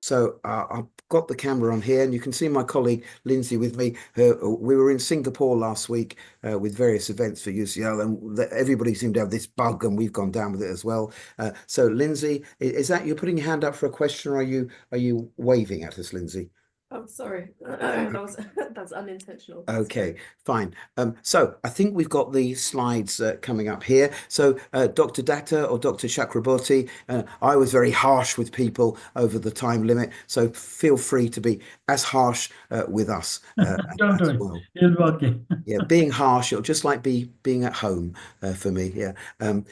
So I've got the camera on here, and you can see my colleague Lynsie with me. We were in Singapore last week with various events for UCL, and everybody seemed to have this bug, and we've gone down with it as well. So Lynsie, is that you're putting your hand up for a question, or are you waving at us, Lynsie? Oh, sorry. That's unintentional. Okay, fine. So I think we've got the slides coming up here. So Dr. Datta or Dr. Chakraborty, I was very harsh with people over the time limit, so feel free to be as harsh with us Don't as worry, well. it'll be okay. Yeah, being harsh, it'll just like being at home for me. Yeah.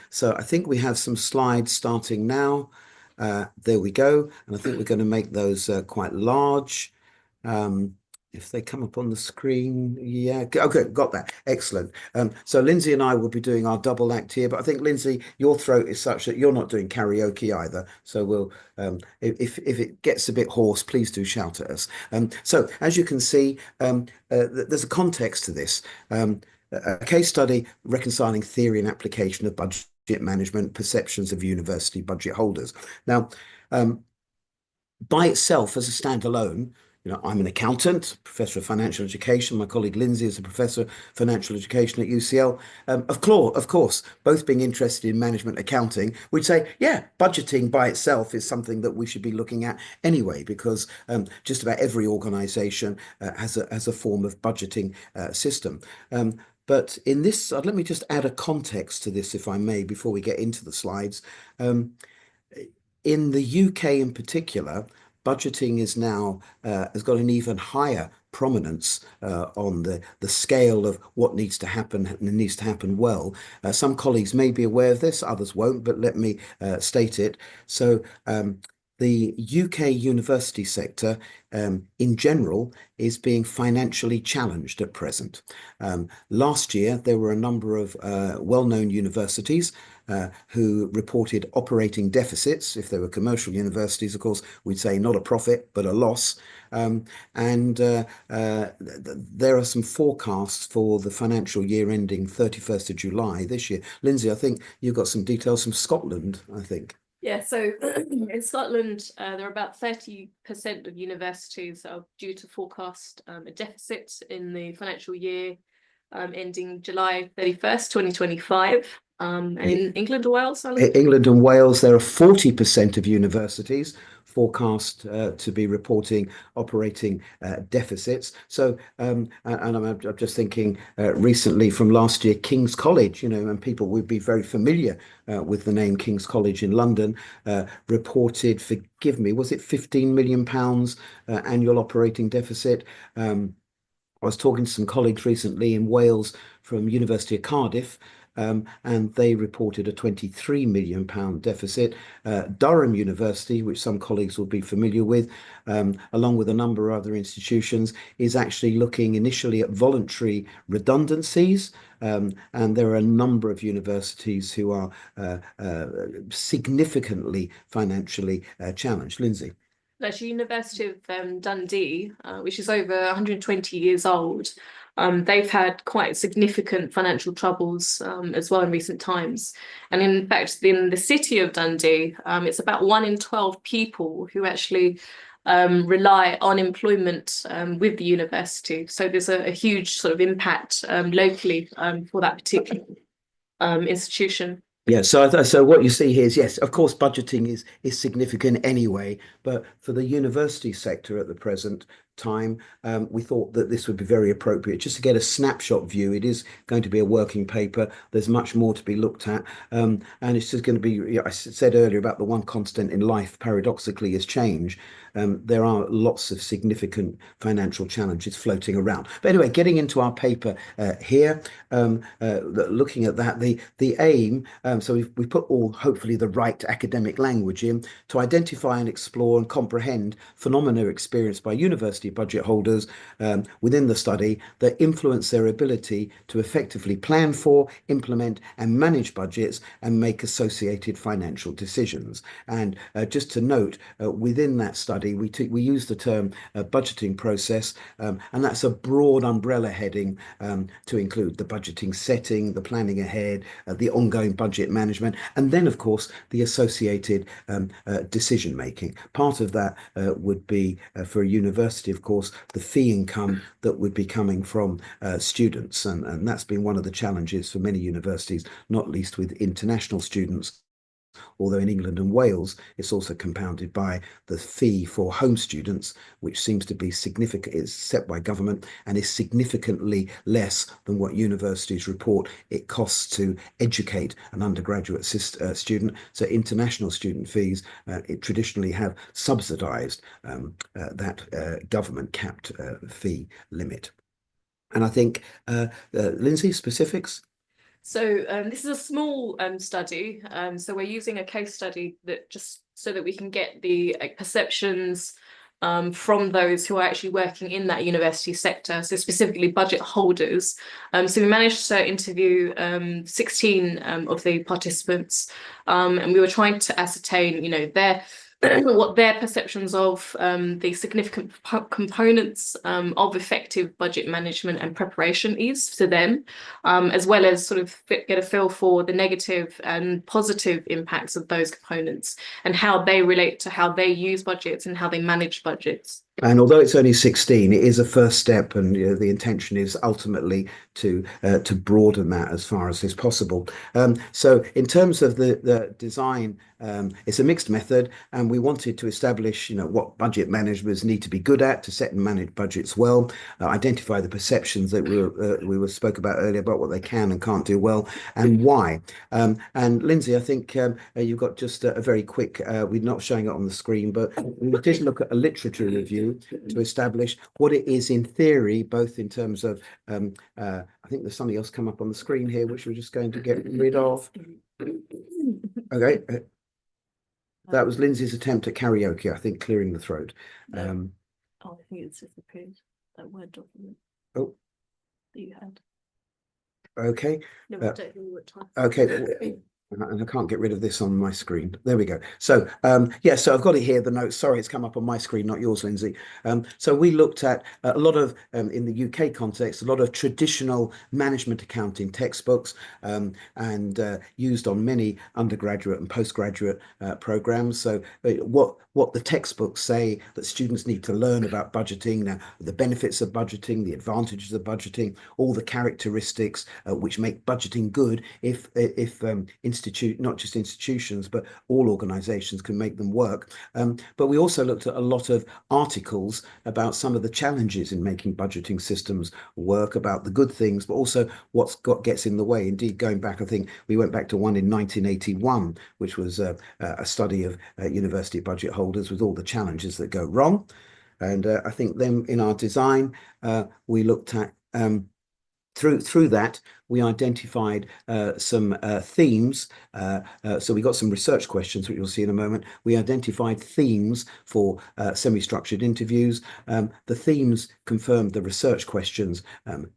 So I think we have some slides starting now. There we go. And I think we're going to make those quite large. If they come up on the screen, yeah, okay, got that. Excellent. So Lynsie and I will be doing our double act here, but I think Lynsie, your throat is such that you're not doing karaoke either. So we'll, if it gets a bit hoarse, please do shout at us. So as you can see, there's a context to this. A case study reconciling theory and application of budget management perceptions of university budget holders. Now, by itself as a standalone, I'm an accountant, professor of financial education. My colleague Lynsie is a professor of financial education at UCL. Of course, both being interested in management accounting, we'd say, yeah, budgeting by itself is something that we should be looking at anyway, because just about every organization has a form of budgeting system. But in this, let me just add a context to this, if I may, before we get into the slides. In the UK in particular, budgeting is now has got an even higher prominence on the scale of what needs to happen and needs to happen well. Some colleagues may be aware of this, others won't, but let me state it. So the UK university sector in general is being financially challenged at present. Last year, there were a number of well-known universities who reported operating deficits. If they were commercial universities, of course, we'd say not a profit, but a loss. There are some forecasts for the financial year ending 31st of July this year. Lynsie, I think you've got some details from Scotland, I think. Yeah, so in Scotland, there are about 30% of universities that are due to forecast a deficit in the financial year ending July 31st, 2025. And in England or Wales? England and Wales, there are 40% of universities forecast to be reporting operating deficits. So, and I'm just thinking recently from last year, King's College, and people would be very familiar with the name King's College in London, reported, forgive me, was it £15 million annual operating deficit? I was talking to some colleagues recently in Wales from University of Cardiff, and they reported a £23 million deficit. Durham University, which some colleagues will be familiar with, along with a number of other institutions, is actually looking initially at voluntary redundancies. And there are a number of universities who are significantly financially challenged. Lynsie. Actually, University of Dundee, which is over 120 years old, they've had quite significant financial troubles as well in recent times. And in fact, in the city of Dundee, it's about 1 in 12 people who actually rely on employment with the university. So there's a huge sort of impact locally for that particular institution. Yeah, so what you see here is, yes, of course, budgeting is significant anyway, but for the university sector at the present time, we thought that this would be very appropriate just to get a snapshot view. It is going to be a working paper. There's much more to be looked at, and it's just going to be, I said earlier about the one constant in life, paradoxically, is change. There are lots of significant financial challenges floating around. But anyway, getting into our paper here, looking at that, the aim, so we put all, hopefully, the right academic language in to identify and explore and comprehend phenomena experienced by university university budget holders within the study that influence their ability to effectively plan for, implement, and manage budgets and make associated financial decisions. And just to note, within that study, we use the term budgeting process, and that's a broad umbrella heading to include the budgeting setting, the planning ahead, the ongoing budget management, and then, of course, the associated decision making. Part of that would be for a university, of course, the fee income that would be coming from students, and that's been one of the challenges for many universities, not least with international students. Although in England and Wales, it's also compounded by the fee for home students, which seems to be significant. It's set by government and is significantly less than what universities report it costs to educate an undergraduate student. So international student fees, it traditionally have subsidised that government capped fee limit. And I think, Lynsie, specifics? So this is a small study. So we're using a case study that just so that we can get the perceptions from those who are actually working in that university sector, so specifically budget holders. So we managed to interview 16 of the participants, and we were trying to ascertain, their what their perceptions of the significant components of effective budget management and preparation is to them, as well as sort of get a feel for the negative and positive impacts of those components and how they relate to how they use budgets and how they manage budgets. And although it's only 16, it is a first step, and the intention is ultimately to broaden that as far as is possible. So in terms of the design, it's a mixed method, and we wanted to establish, what budget managers need to be good at to set and manage budgets well, identify the perceptions that we spoke about earlier about what they can and can't do well, and why. And Lynsie, I think you've got just a very quick. We're not showing it on the screen, but we did look at a literature review to establish what it is in theory, both in terms of, I think there's something else come up on the screen here, which we're just going to get rid of. Okay. That was Lynsie's attempt at karaoke, I think, clearing the throat. Oh, I think it's disappeared, that Word document. Oh. That you had. Okay. No, I don't know what time. Okay. And I can't get rid of this on my screen. There we go. So yeah, so I've got it here, the notes. Sorry, it's come up on my screen, not yours, Lynsie. So we looked at a lot of, in the UK context, a lot of traditional management accounting textbooks, and used on many undergraduate and postgraduate programs. So what the textbooks say that students need to learn about budgeting, now the benefits of budgeting, the advantages of budgeting, all the characteristics which make budgeting good if not just institutions, but all organizations can make them work. But we also looked at a lot of articles about some of the challenges in making budgeting systems work, about the good things, but also gets in the way. Indeed, going back, I think we went back to one in 1981, which was a study of university budget holders with all the challenges that go wrong. And I think then in our design, we looked at through that, we identified some themes. So we got some research questions, which you'll see in a moment. We identified themes for semi-structured interviews. The themes confirmed the research questions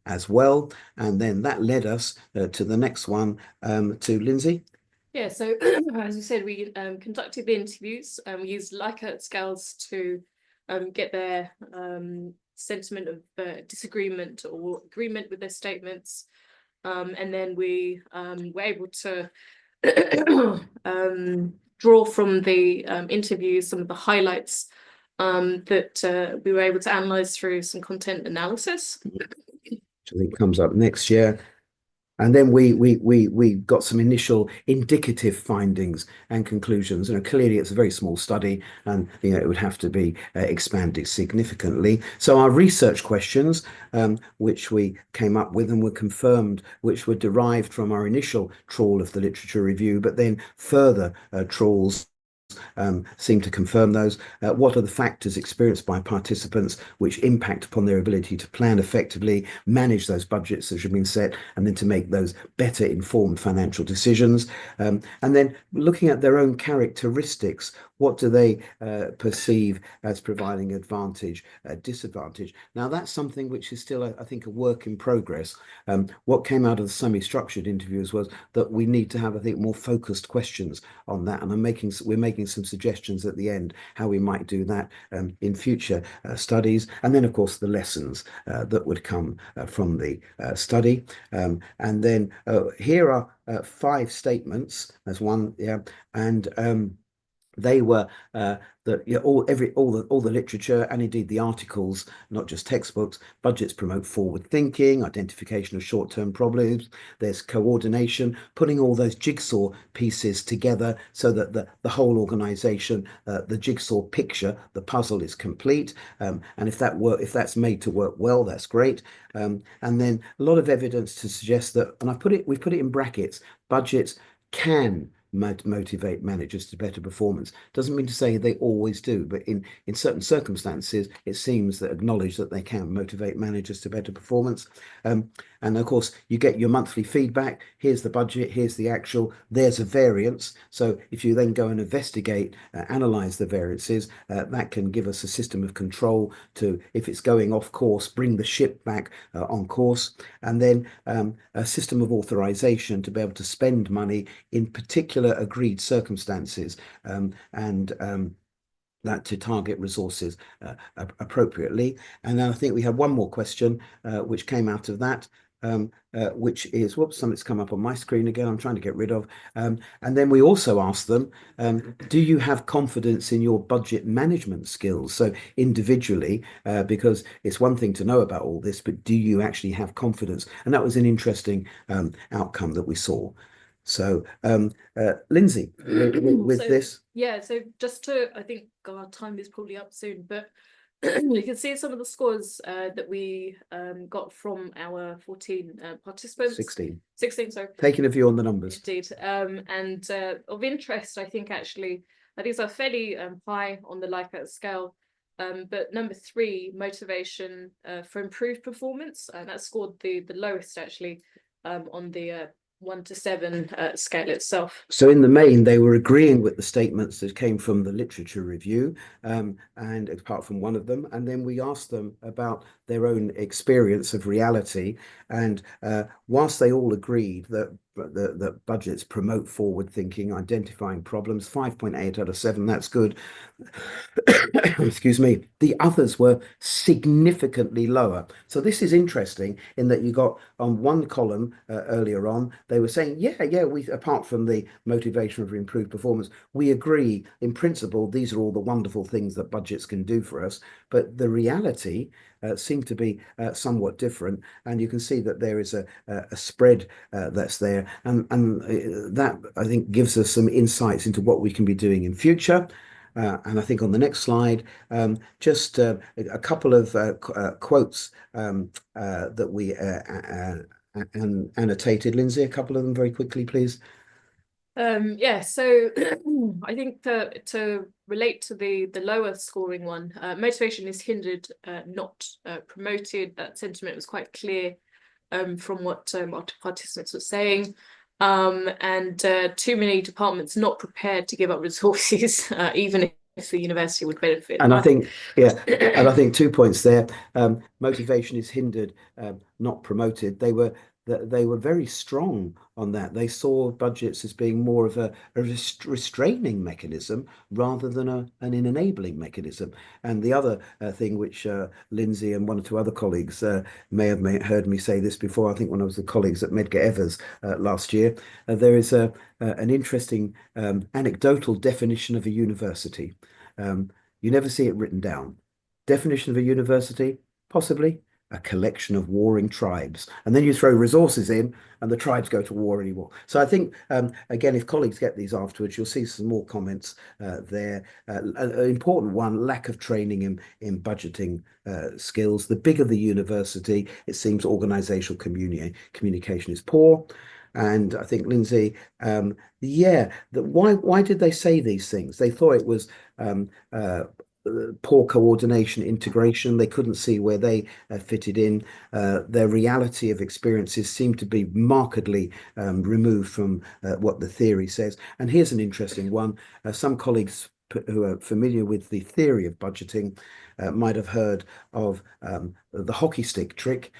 as well. And then that led us to the next one, to Lynsie. Yeah, so as you said, we conducted the interviews. We used Likert scales to get their sentiment of disagreement or agreement with their statements, and then we were able to draw from the interviews some of the highlights that we were able to analyze through some content analysis. Which I think comes up next year. And then we got some initial indicative findings and conclusions. Clearly it's a very small study, and it would have to be expanded significantly. So our research questions, which we came up with and were confirmed, which were derived from our initial trawl of the literature review, but then further trawls seem to confirm those. What are the factors experienced by participants which impact upon their ability to plan effectively, manage those budgets that have been set, and then to make those better informed financial decisions? And then looking at their own characteristics, what do they perceive as providing advantage, disadvantage? Now, that's something which is still, I think, a work in progress. What came out of the semi-structured interviews was that we need to have, I think, more focused questions on that. And we're making some suggestions at the end how we might do that in future studies. And then, of course, the lessons that would come from the study. And then here are 5 statements. There's one, yeah, and they were all the literature and indeed the articles, not just textbooks. Budgets promote forward thinking, identification of short-term problems. There's coordination, putting all those jigsaw pieces together so that the whole organization, the jigsaw picture, the puzzle is complete. And if that's made to work well, that's great. And then a lot of evidence to suggest that, and we've put it in brackets, budgets can motivate managers to better performance. Doesn't mean to say they always do, but in certain circumstances, it seems that acknowledge that they can motivate managers to better performance. And of course, you get your monthly feedback. Here's the budget, here's the actual, there's a variance. So if you then go and investigate, analyze the variances, that can give us a system of control to, if it's going off course, bring the ship back on course. And then a system of authorization to be able to spend money in particular agreed circumstances, and that to target resources appropriately. And then I think we have one more question which came out of that, which is, whoops, something's come up on my screen again, I'm trying to get rid of. And then we also asked them, do you have confidence in your budget management skills? So individually, because it's one thing to know about all this, but do you actually have confidence? And that was an interesting outcome that we saw. So, Lynsie, with this. Yeah, so just to, I think our time is probably up soon, but you can see some of the scores that we got from our 14 participants. 16, sorry. Taking a view on the numbers. Indeed. And of interest, I think actually, these are fairly high on the Likert scale. But number 3, motivation for improved performance, and that scored the lowest actually on the 1 to 7 scale itself. So in the main, they were agreeing with the statements that came from the literature review, and apart from one of them, and then we asked them about their own experience of reality. And whilst they all agreed that budgets promote forward thinking, identifying problems, 5.8 out of 7, that's good. Excuse me. The others were significantly lower. So this is interesting in that you got on one column earlier on, they were saying, yeah, we, apart from the motivation for improved performance, we agree in principle, these are all the wonderful things that budgets can do for us. But the reality seemed to be somewhat different, and you can see that there is a spread that's there, and that I think gives us some insights into what we can be doing in future. And I think on the next slide, just a couple of quotes that we annotated. Lynsie, a couple of them very quickly, please. Yeah, so I think to relate to the lower scoring one, motivation is hindered, not promoted. That sentiment was quite clear from what our participants were saying. And too many departments not prepared to give up resources, even if the university would benefit. And I think, yeah, and I think 2 points there. Motivation is hindered, not promoted. They were very strong on that. They saw budgets as being more of a restraining mechanism rather than an enabling mechanism. And the other thing which Lynsie and 1 or 2 other colleagues may have heard me say this before, I think when I was with colleagues at Medgar Evers last year, there is an interesting anecdotal definition of a university. You never see it written down. Definition of a university, possibly a collection of warring tribes. And then you throw resources in and the tribes go to war anymore. So I think, again, if colleagues get these afterwards, you'll see some more comments there. An important one, lack of training in budgeting skills. The bigger the university, it seems organizational communication is poor. And I think Lynsie, yeah, why did they say these things? They thought it was um, poor coordination, integration. They couldn't see where they fitted in. Their reality of experiences seemed to be markedly removed from what the theory says. And here's an interesting one. Some colleagues who are familiar with the theory of budgeting might have heard of the hockey stick trick,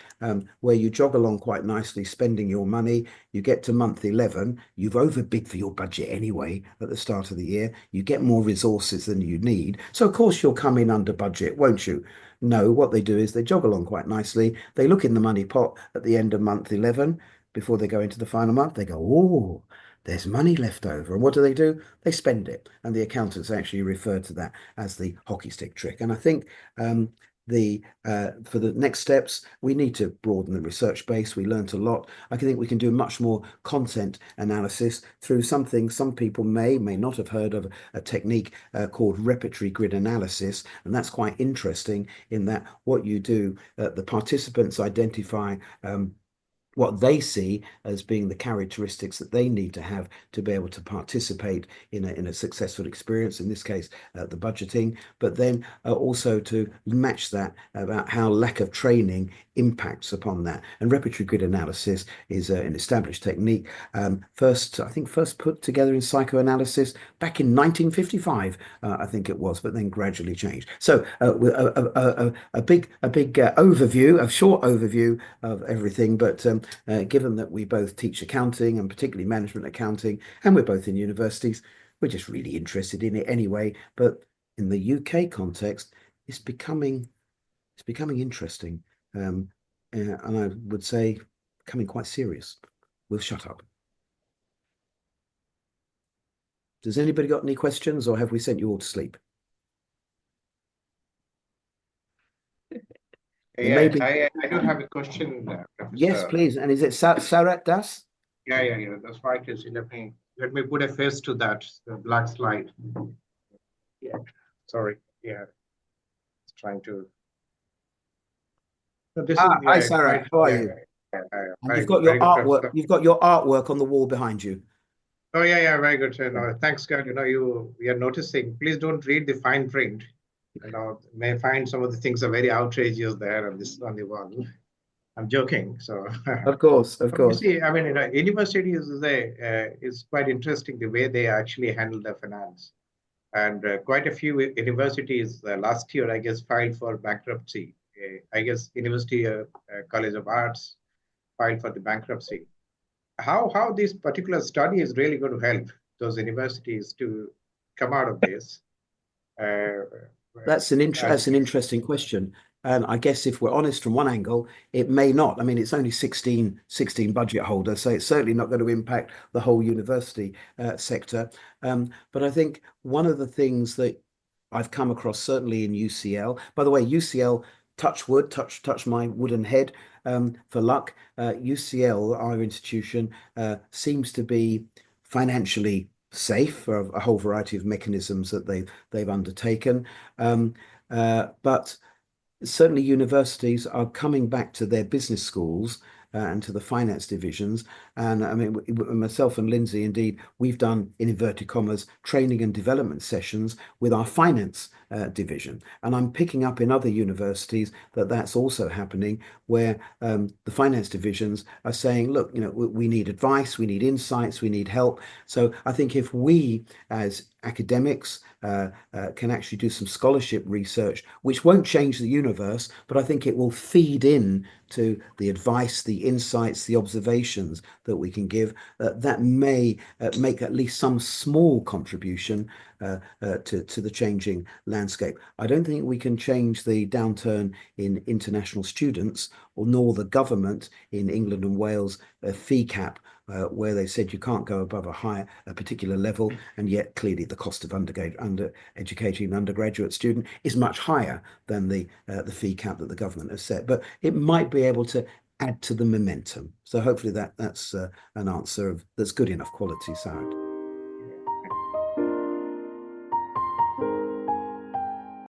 where you jog along quite nicely, spending your money. You get to month 11, you've overbid for your budget anyway at the start of the year. You get more resources than you need. So, of course, you'll come in under budget, won't you? No, what they do is they jog along quite nicely. They look in the money pot at the end of month 11 before they go into the final month. They go, oh, there's money left over. And what do? They spend it. And the accountants actually refer to that as the hockey stick trick. And I think the for the next steps, we need to broaden the research base. We learnt a lot. I think we can do much more content analysis through something some people may not have heard of, a technique called repertory grid analysis. And that's quite interesting in that what you do, the participants identify what they see as being the characteristics that they need to have to be able to participate in a successful experience, in this case, the budgeting, but then also to match that about how lack of training impacts upon that. And repertory grid analysis is an established technique, first put together in psychoanalysis back in 1955, I think it was, but then gradually changed. So a big overview, a short overview of everything, but given that we both teach accounting and particularly management accounting, and we're both in universities, we're just really interested in it anyway. But in the UK context, it's becoming interesting, and I would say becoming quite serious. We'll shut up. Does anybody got any questions, or have we sent you all to sleep? I do have a question, Professor. Yes, please. And is it Sarat Das? Yeah. That's right. Let me put a face to that black slide. Yeah. Sorry. Yeah. It's trying to. So this hi, Sarat. How are you? And you've got your artwork. You've got your artwork on the wall behind you. Oh yeah, very good. Thanks, God. We are noticing. Please don't read the fine print. May find some of the things are very outrageous there on the wall. I'm joking. So of course. You see, I mean, university is quite interesting the way they actually handle the finance, and quite a few universities last year, I guess, filed for bankruptcy. I guess University College of Arts filed for the bankruptcy. How this particular study is really going to help those universities to come out of this? That's an interesting question. And I guess if we're honest from one angle, it may not. I mean, it's only 16 budget holders, so it's certainly not going to impact the whole university sector. But I think one of the things that I've come across, certainly in UCL, by the way, UCL, touch wood, touch my wooden head for luck. UCL, our institution, seems to be financially safe for a whole variety of mechanisms that they've undertaken. But certainly universities are coming back to their business schools and to the finance divisions. And I mean, myself and Lynsie, indeed, we've done, in inverted commas, training and development sessions with our finance division. And I'm picking up in other universities that that's also happening, where the finance divisions are saying, look, we need advice, we need insights, we need help. So I think if we, as academics, can actually do some scholarship research, which won't change the universe, but I think it will feed in to the advice, the insights, the observations that we can give, that may make at least some small contribution to the changing landscape. I don't think we can change the downturn in international students, or nor the government in England and Wales fee cap, where they said you can't go above a particular level, and yet clearly the cost of educating an undergraduate student is much higher than the fee cap that the government has set. But it might be able to add to the momentum. So hopefully that's an answer that's good enough quality, Sarah.